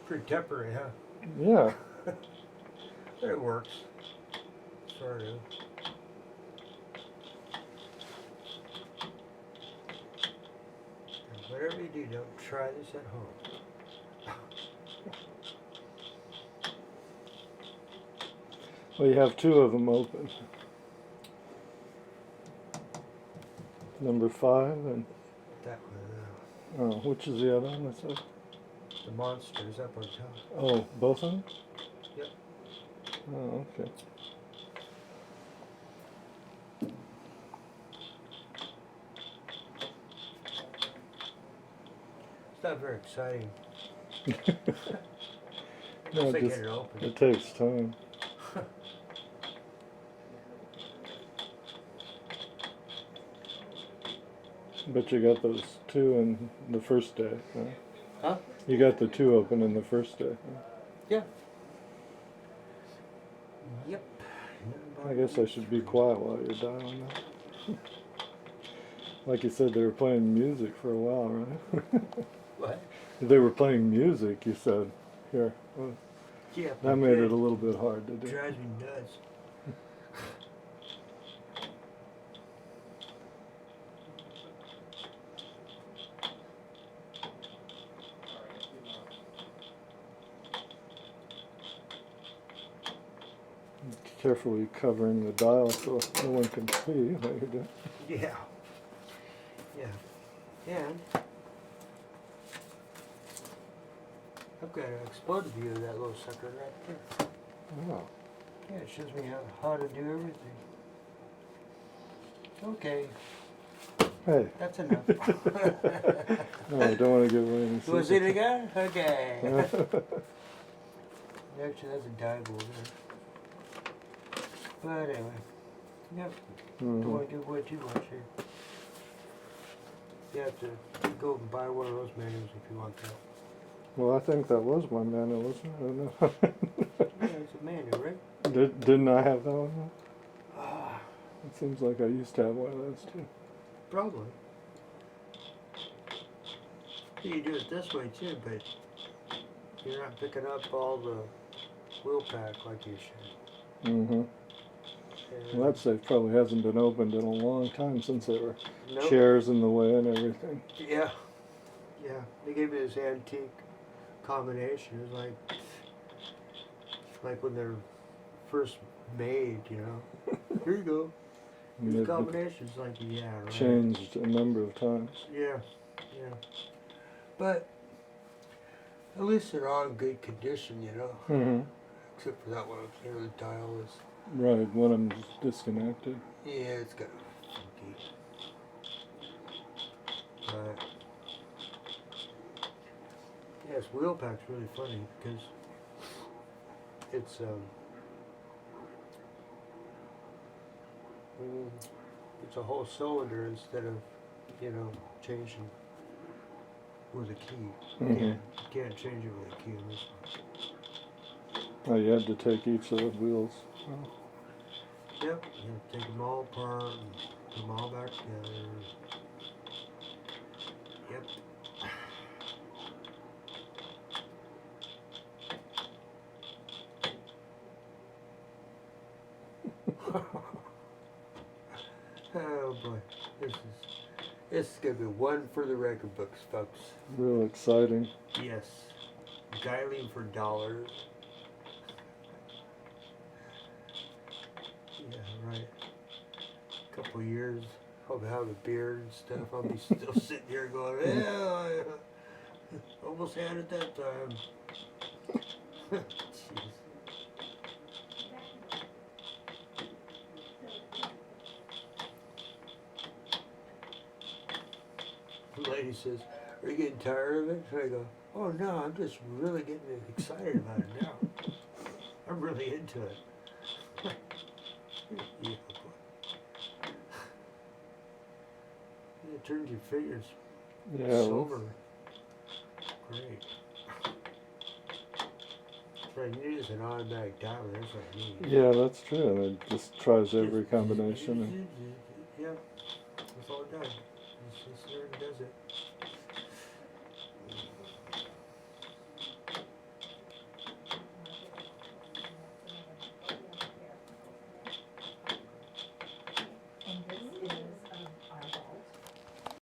Pretty temporary, huh? Yeah. But it works. Sort of. And whatever you do, don't try this at home. Well, you have two of them open. Number 5 and That one, oh, which is the other one? That's it? the monsters up on top. Oh, both of them? Yep. Oh, okay. It's not very exciting. No, Once I just, get it open. it takes time. But you got those two in the first day, huh? Huh? You got the two open in the first day, huh? Yeah. Yep. I guess I should be quiet while you're dialing that. Like you said, they were playing music for a while, right? What? They were playing music, you said. Here. Well, Yeah. that made it a little bit hard to do. Drives me nuts. Carefully covering the dial so no one can see what you're doing. Yeah. Yeah. And I've got an exploded view of that little sucker right there. Oh. Yeah, it shows me how to do everything. Okay, Hey. that's enough. No, I don't want to give away any You want to see it secrets. again? Okay. Actually, that's a dive over there. But anyway, yep. Don't want to give away too much here. You have to go and buy one of those manuals if you want that. Well, I think that was my manual, wasn't it? I don't know. Yeah, it's a manual, right? Didn't I have that one? Ah, It seems like I used to have one of those too. probably. You do it this way too, but you're not picking up all the wheel pack like you should. Mm-hmm. And Well, that safe probably hasn't been opened in a long time since there were nope. chairs in the way and everything. Yeah, yeah. They gave me this antique combination. It was like when they're first made, you know. Here you go. And These they've combinations, like, yeah, right. changed a number of times. Yeah, yeah. But at least they're all in good condition, you know. Mm-hmm. Except for that one up there, the dial is. Right, one of them's disconnected. Yeah, it's kind of funky. But yeah, this wheel pack's really funny because it's it's a whole cylinder instead of, you know, changing with a key. Mm-hmm. You can't change it with a key in this one. Oh, you had to take each of the wheels. Oh. Yep, you have to take them all apart and put them all back together. Yep. Oh boy, this is gonna be one for the record books, folks. Real exciting. Yes, dialing for dollars. Yeah, right. A couple years, I'll have a beard and stuff. I'll be still sitting here going, yeah, I almost had it that time. Jeez. The lady says, are you getting tired of it? And I go, oh no, I'm just really getting excited about it now. I'm really into it. Yeah, boy. It turns your fingers silver. Great. Right, you need is an automatic dialer, that's what I need. Yeah, that's true. And it just tries every combination. Yeah, that's all it does. It just sits there and does it.